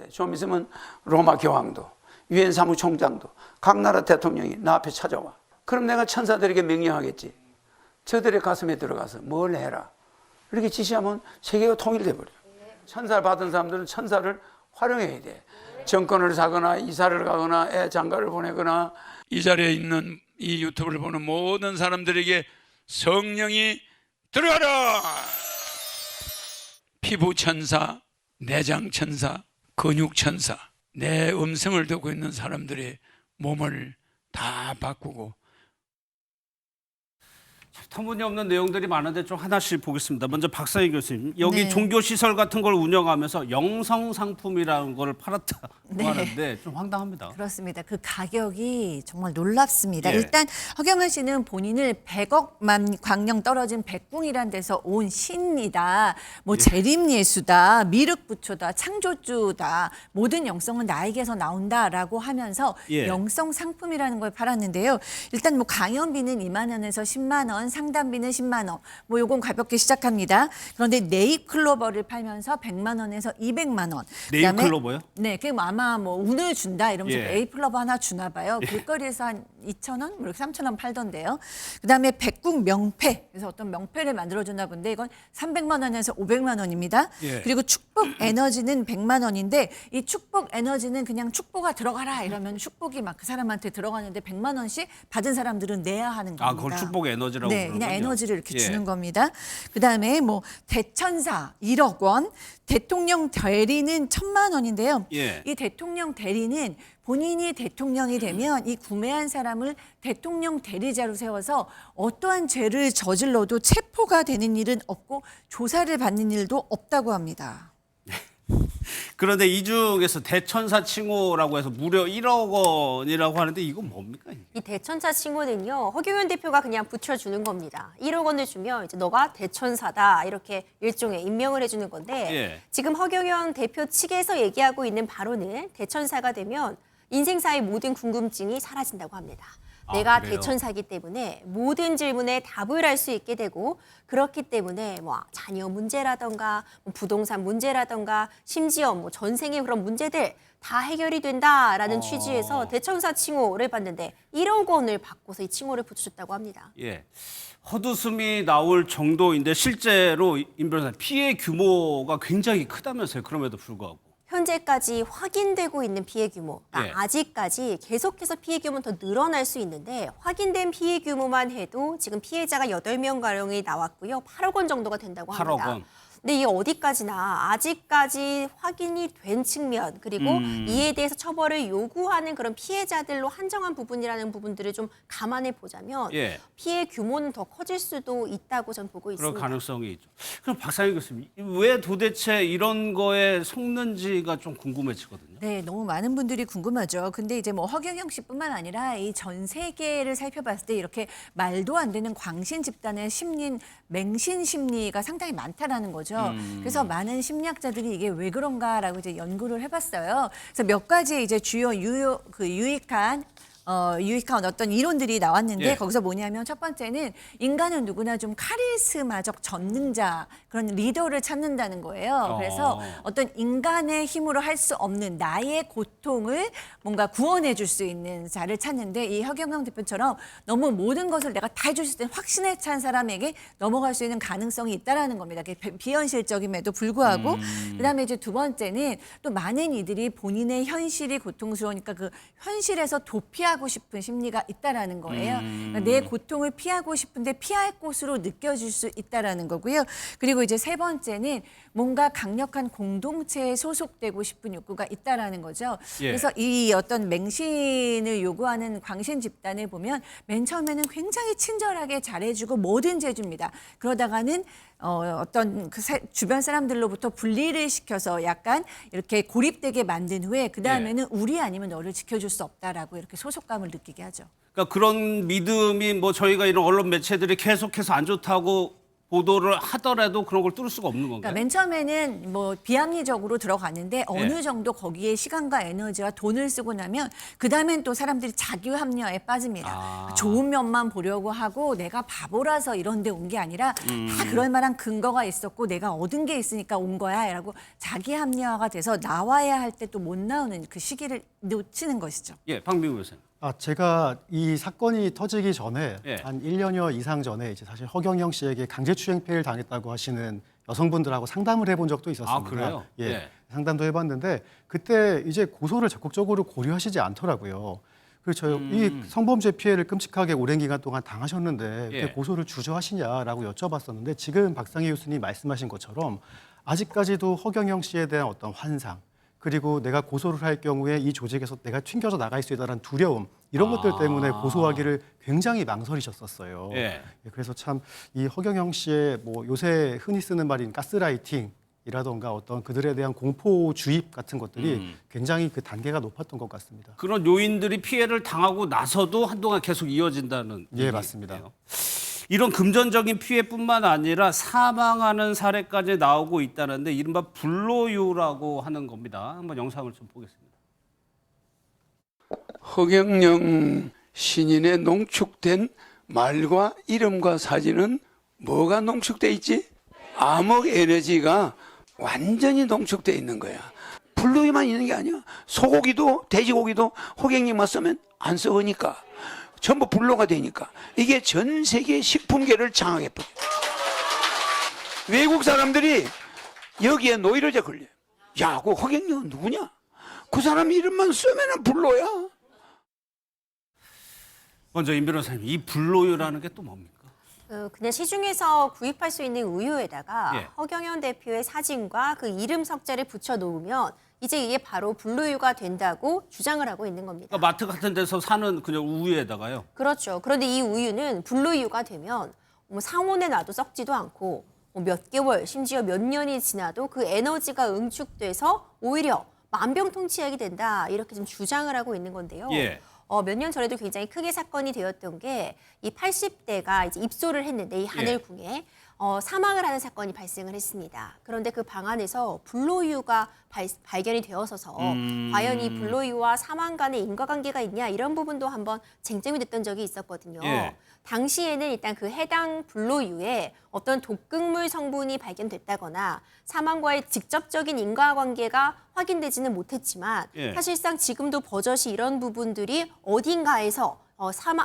좀 있으면 로마 교황도 유엔 사무총장도 각 나라 대통령이 나 앞에 찾아와. 그럼 내가 천사들에게 명령하겠지. 저들의 가슴에 들어가서 뭘 해라. 이렇게 지시하면 세계가 통일돼 버려. 천사를 받은 사람들은 천사를 활용해야 돼. 정권을 사거나 이사를 가거나 애 장가를 보내거나 이 자리에 있는 이 유튜브를 보는 모든 사람들에게 성령이 들어가라. 피부 천사, 내장 천사, 근육 천사, 내 음성을 듣고 있는 사람들의 몸을 다 바꾸고. 터무니없는 내용들이 많은데 좀 하나씩 보겠습니다. 먼저 박사희 교수님, 여기 네. 종교시설 같은 걸 운영하면서 영성상품이라는 걸 팔았다고 네. 하는데 좀 황당합니다. 그렇습니다. 그 가격이 정말 놀랍습니다. 예. 일단 허경환 씨는 본인을 100억만 광령 떨어진 백궁이란 데서 온 신이다. 뭐 재림예수다, 미륵부처다, 창조주다. 모든 영성은 나에게서 나온다라고 하면서 예. 영성 상품이라는 걸 팔았는데요. 일단 뭐 강연비는 2만 원에서 10만 원, 상담비는 10만 원. 뭐 요건 가볍게 시작합니다. 그런데 네잎클로버를 팔면서 100만 원에서 200만 원. 그다음에 네잎클로버요? 네, 그게 아마 뭐 운을 준다 이러면서 예. 네잎클로버 하나 주나 봐요. 길거리에서 한 2,000원, 뭐 이렇게 3,000원 팔던데요. 그다음에 백궁 명패, 그래서 어떤 명패를 만들어주나 본데 이건 300만 원에서 500만 원입니다. 예. 그리고 축복 에너지는 100만 원인데 이 축복 에너지는 그냥 축복아 들어가라 이러면 축복이 막 그 사람한테 들어가는데 100만 원씩 받은 사람들은 내야 하는 겁니다. 아, 그걸 축복 에너지라고 네, 부르는군요. 그냥 에너지를 이렇게 예. 주는 겁니다. 그다음에 뭐 대천사 1억 원, 대통령 대리는 1,000만 원인데요. 예. 이 대통령 대리는 본인이 대통령이 되면 이 구매한 사람을 대통령 대리자로 세워서 어떠한 죄를 저질러도 체포가 되는 일은 없고 조사를 받는 일도 없다고 합니다. 그런데 이 중에서 대천사 칭호라고 해서 무려 1억 원이라고 하는데 이건 뭡니까? 이게? 이 대천사 칭호는요, 허경영 대표가 그냥 붙여주는 겁니다. 1억 원을 주면 이제 너가 대천사다 이렇게 일종의 임명을 해주는 건데 예. 지금 허경영 대표 측에서 얘기하고 있는 바로는 대천사가 되면 인생사의 모든 궁금증이 사라진다고 합니다. 아, 내가 그래요? 대천사기 때문에 모든 질문에 답을 할 수 있게 되고 그렇기 때문에 뭐 자녀 문제라던가 뭐 부동산 문제라던가 심지어 뭐 전생의 그런 문제들 다 해결이 된다라는 취지에서 대천사 칭호를 받는데 1억 원을 받고서 이 칭호를 붙여줬다고 합니다. 예. 헛웃음이 나올 정도인데 실제로 임 변호사님 피해 규모가 굉장히 크다면서요. 그럼에도 불구하고. 현재까지 확인되고 있는 피해 규모, 예. 아직까지 계속해서 피해 규모는 더 늘어날 수 있는데 확인된 피해 규모만 해도 지금 피해자가 8명가량이 나왔고요. 8억 원 정도가 된다고 8억 합니다. 원. 근데 이게 어디까지나 아직까지 확인이 된 측면 그리고 이에 대해서 처벌을 요구하는 그런 피해자들로 한정한 부분이라는 부분들을 좀 감안해 보자면 예. 피해 규모는 더 커질 수도 있다고 전 보고 그럴 있습니다. 가능성이 있죠. 그럼 박상희 교수님, 왜 도대체 이런 거에 속는지가 좀 궁금해지거든요. 네, 너무 많은 분들이 궁금하죠. 근데 이제 뭐 허경영 씨뿐만 아니라 이 전 세계를 살펴봤을 때 이렇게 말도 안 되는 광신 집단의 심리인 맹신 심리가 상당히 많다라는 거죠. 그래서 많은 심리학자들이 이게 왜 그런가라고 이제 연구를 해봤어요. 그래서 몇 가지 이제 주요 유익한 어떤 이론들이 나왔는데 예. 거기서 뭐냐면 첫 번째는 인간은 누구나 좀 카리스마적 전능자 그런 리더를 찾는다는 거예요. 그래서 어떤 인간의 힘으로 할 수 없는 나의 고통을 뭔가 구원해 줄 수 있는 자를 찾는데 이 허경영 대표처럼 너무 모든 것을 내가 다 해줄 수 있는 확신에 찬 사람에게 넘어갈 수 있는 가능성이 있다라는 겁니다. 비현실적임에도 불구하고 그다음에 이제 두 번째는 또 많은 이들이 본인의 현실이 고통스러우니까 그 현실에서 도피하고 싶은 심리가 있다라는 거예요. 그러니까 내 고통을 피하고 싶은데 피할 곳으로 느껴질 수 있다라는 거고요. 그리고 이제 세 번째는 뭔가 강력한 공동체에 소속되고 싶은 욕구가 있다라는 거죠. 예. 그래서 이 어떤 맹신을 요구하는 광신 집단을 보면 맨 처음에는 굉장히 친절하게 잘해주고 뭐든지 해줍니다. 그러다가는 어떤 그 주변 사람들로부터 분리를 시켜서 약간 이렇게 고립되게 만든 후에 그 다음에는 우리 아니면 너를 지켜줄 수 없다라고 이렇게 소속감을 느끼게 하죠. 그러니까 그런 믿음이 뭐 저희가 이런 언론 매체들이 계속해서 안 좋다고 보도를 하더라도 그런 걸 뚫을 수가 없는 건가요? 그러니까 맨 처음에는 뭐 비합리적으로 들어갔는데 어느 정도 거기에 시간과 에너지와 돈을 쓰고 나면 그다음엔 또 사람들이 자기 합리화에 빠집니다. 좋은 면만 보려고 하고 내가 바보라서 이런 데 온 게 아니라 다 그럴 만한 근거가 있었고 내가 얻은 게 있으니까 온 거야라고 자기 합리화가 돼서 나와야 할 때 또 못 나오는 그 시기를 놓치는 것이죠. 예, 박민구 교수님. 제가 이 사건이 터지기 전에 예. 한 1년여 이상 전에 이제 사실 허경영 씨에게 강제추행 피해를 당했다고 하시는 여성분들하고 상담을 해본 적도 있었습니다. 아, 그래요? 예. 예. 상담도 해봤는데 그때 이제 고소를 적극적으로 고려하시지 않더라고요. 그래서 이 성범죄 피해를 끔찍하게 오랜 기간 동안 당하셨는데 예. 왜 고소를 주저하시냐라고 여쭤봤었는데 지금 박상희 교수님이 말씀하신 것처럼 아직까지도 허경영 씨에 대한 어떤 환상 그리고 내가 고소를 할 경우에 이 조직에서 내가 튕겨져 나갈 수 있다는 두려움 이런 것들 때문에 고소하기를 굉장히 망설이셨었어요. 예. 그래서 참 이 허경영 씨의 뭐 요새 흔히 쓰는 말인 가스라이팅이라던가 어떤 그들에 대한 공포 주입 같은 것들이 굉장히 그 단계가 높았던 것 같습니다. 그런 요인들이 피해를 당하고 나서도 한동안 계속 이어진다는 예, 얘기네요. 맞습니다. 이런 금전적인 피해뿐만 아니라 사망하는 사례까지 나오고 있다는데 이른바 불로유라고 하는 겁니다. 한번 영상을 좀 보겠습니다. 허경영 신인의 농축된 말과 이름과 사진은 뭐가 농축돼 있지? 암흑 에너지가 완전히 농축돼 있는 거야. 불로유만 있는 게 아니야. 소고기도 돼지고기도 허경영만 쓰면 안 썩으니까 전부 불로가 되니까 이게 전 세계 식품계를 장악해버려. 외국 사람들이 여기에 노이로제 걸려요. 야, 그 허경영은 누구냐? 그 사람 이름만 쓰면 불로야. 먼저 임 변호사님, 이 불로유라는 게 또 뭡니까? 그냥 시중에서 구입할 수 있는 우유에다가 예. 허경영 대표의 사진과 그 이름 석자를 붙여 놓으면 이제 이게 바로 불로유가 된다고 주장을 하고 있는 겁니다. 그러니까 마트 같은 데서 사는 그냥 우유에다가요. 그렇죠. 그런데 이 우유는 불로유가 되면 뭐 상온에 놔도 썩지도 않고 뭐 몇 개월, 심지어 몇 년이 지나도 그 에너지가 응축돼서 오히려 만병통치약이 된다. 이렇게 좀 주장을 하고 있는 건데요. 예. 몇 년 전에도 굉장히 크게 사건이 되었던 게 이 80대가 이제 입소를 했는데 이 하늘궁에 사망을 하는 사건이 발생을 했습니다. 그런데 그 방 안에서 불로유가 발견이 되어서서 과연 이 불로유와 사망 간의 인과관계가 있냐 이런 부분도 한번 쟁점이 됐던 적이 있었거든요. 예. 당시에는 일단 그 해당 불로유에 어떤 독극물 성분이 발견됐다거나 사망과의 직접적인 인과관계가 확인되지는 못했지만 예. 사실상 지금도 버젓이 이런 부분들이 어딘가에서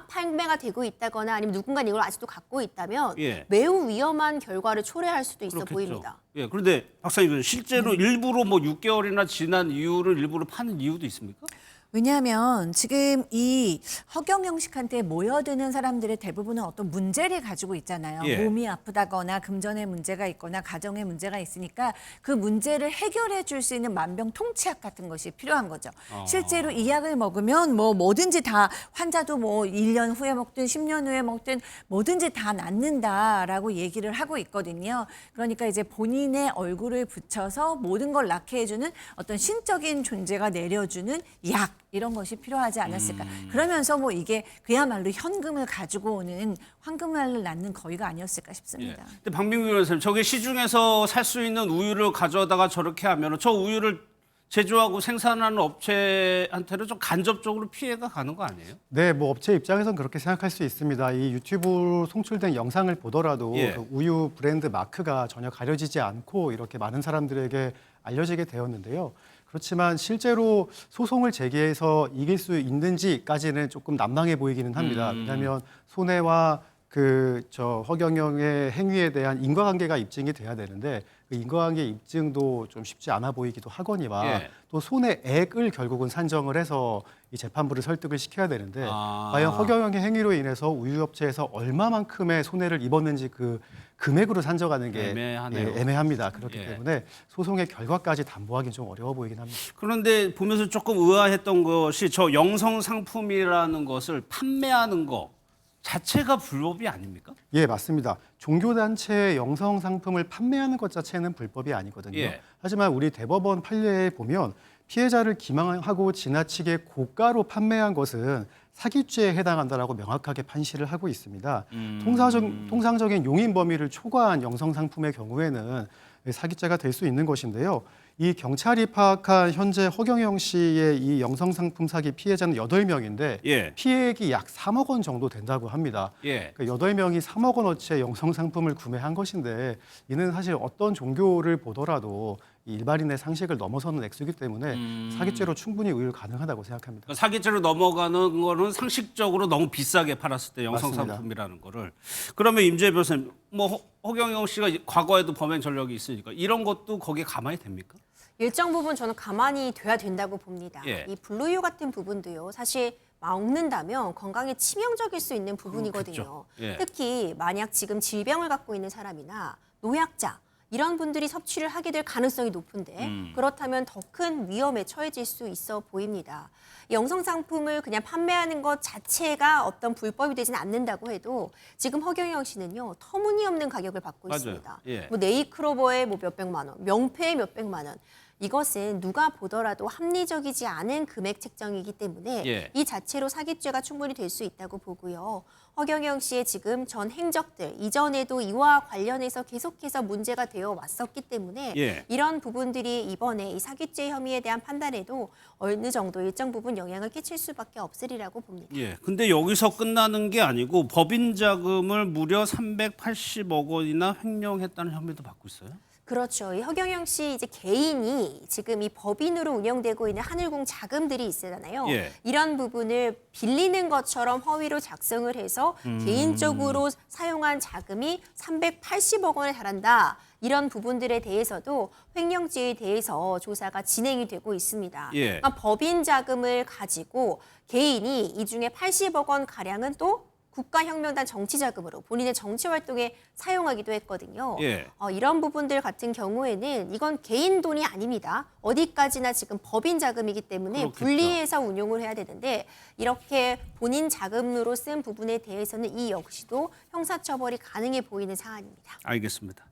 판매가 되고 있다거나 아니면 누군가 이걸 아직도 갖고 있다면 예. 매우 위험한 결과를 초래할 수도 있어 그렇겠죠. 보입니다. 예, 그런데 박사님, 실제로 일부러 뭐 6개월이나 지난 이유를 일부러 파는 이유도 있습니까? 왜냐하면 지금 이 허경영 씨한테 모여드는 사람들의 대부분은 어떤 문제를 가지고 있잖아요. 예. 몸이 아프다거나 금전에 문제가 있거나 가정에 문제가 있으니까 그 문제를 해결해 줄 수 있는 만병통치약 같은 것이 필요한 거죠. 실제로 이 약을 먹으면 뭐든지 다 환자도 뭐 1년 후에 먹든 10년 후에 먹든 뭐든지 다 낫는다라고 얘기를 하고 있거든요. 그러니까 이제 본인의 얼굴을 붙여서 모든 걸 낫게 해주는 어떤 신적인 존재가 내려주는 약 이런 것이 필요하지 않았을까. 그러면서 뭐 이게 그야말로 현금을 가지고 오는 황금알을 낳는 거위가 아니었을까 예. 싶습니다. 근데 박민구 변호사님, 저게 시중에서 살 수 있는 우유를 가져다가 저렇게 하면 저 우유를 제조하고 생산하는 업체한테는 좀 간접적으로 피해가 가는 거 아니에요? 네, 뭐 업체 입장에선 그렇게 생각할 수 있습니다. 이 유튜브로 송출된 영상을 보더라도 예. 그 우유 브랜드 마크가 전혀 가려지지 않고 이렇게 많은 사람들에게 알려지게 되었는데요. 그렇지만 실제로 소송을 제기해서 이길 수 있는지까지는 조금 난망해 보이기는 합니다. 왜냐하면 손해와 허경영의 행위에 대한 인과관계가 입증이 돼야 되는데 그 인과관계 입증도 좀 쉽지 않아 보이기도 하거니와 예. 또 손해액을 결국은 산정을 해서 이 재판부를 설득을 시켜야 되는데 과연 허경영의 행위로 인해서 우유업체에서 얼마만큼의 손해를 입었는지 그 금액으로 산정하는 게 애매하네요. 애매합니다. 그렇기 예. 때문에 소송의 결과까지 담보하기는 좀 어려워 보이긴 합니다. 그런데 보면서 조금 의아했던 것이 저 영성 상품이라는 것을 판매하는 거 자체가 불법이 아닙니까? 예, 맞습니다. 종교단체의 영성 상품을 판매하는 것 자체는 불법이 아니거든요. 예. 하지만 우리 대법원 판례에 보면 피해자를 기망하고 지나치게 고가로 판매한 것은 사기죄에 해당한다라고 명확하게 판시를 하고 있습니다. 통상적인 용인 범위를 초과한 영성 상품의 경우에는 사기죄가 될 수 있는 것인데요. 이 경찰이 파악한 현재 허경영 씨의 이 영성 상품 사기 피해자는 8명인데 예. 피해액이 약 3억 원 정도 된다고 합니다. 예. 그 8명이 3억 원어치의 영성 상품을 구매한 것인데 이는 사실 어떤 종교를 보더라도 이 일반인의 상식을 넘어서는 액수이기 때문에 사기죄로 충분히 의율 가능하다고 생각합니다. 그러니까 사기죄로 넘어가는 거는 상식적으로 너무 비싸게 팔았을 때 영성 맞습니다. 상품이라는 거를. 그러면 임재 변호사님, 뭐 허경영 씨가 과거에도 범행 전력이 있으니까 이런 것도 거기에 가만히 됩니까? 일정 부분 저는 가만히 돼야 된다고 봅니다. 예. 이 분류유 같은 부분도요. 사실 먹는다면 건강에 치명적일 수 있는 부분이거든요. 예. 특히 만약 지금 질병을 갖고 있는 사람이나 노약자 이런 분들이 섭취를 하게 될 가능성이 높은데 그렇다면 더 큰 위험에 처해질 수 있어 보입니다. 영성 상품을 그냥 판매하는 것 자체가 어떤 불법이 되지는 않는다고 해도 지금 허경영 씨는요 터무니없는 가격을 받고 맞아요. 있습니다. 예. 뭐 네이클로버에 뭐 몇백만 원, 명패에 몇백만 원. 이것은 누가 보더라도 합리적이지 않은 금액 책정이기 때문에 예. 이 자체로 사기죄가 충분히 될 수 있다고 보고요. 허경영 씨의 지금 전 행적들 이전에도 이와 관련해서 계속해서 문제가 되어 왔었기 때문에 예. 이런 부분들이 이번에 이 사기죄 혐의에 대한 판단에도 어느 정도 일정 부분 영향을 끼칠 수밖에 없으리라고 봅니다. 예. 근데 여기서 끝나는 게 아니고 법인 자금을 무려 380억 원이나 횡령했다는 혐의도 받고 있어요. 그렇죠. 이 허경영 씨 이제 개인이 지금 이 법인으로 운영되고 있는 하늘공 자금들이 있잖아요. 예. 이런 부분을 빌리는 것처럼 허위로 작성을 해서 개인적으로 사용한 자금이 380억 원에 달한다. 이런 부분들에 대해서도 횡령죄에 대해서 조사가 진행이 되고 있습니다. 예. 그러니까 법인 자금을 가지고 개인이 이 중에 80억 원 가량은 또 국가혁명단 정치자금으로 본인의 정치활동에 사용하기도 했거든요. 예. 이런 부분들 같은 경우에는 이건 개인 돈이 아닙니다. 어디까지나 지금 법인 자금이기 때문에 그렇겠죠. 분리해서 운용을 해야 되는데 이렇게 본인 자금으로 쓴 부분에 대해서는 이 역시도 형사처벌이 가능해 보이는 사안입니다. 알겠습니다.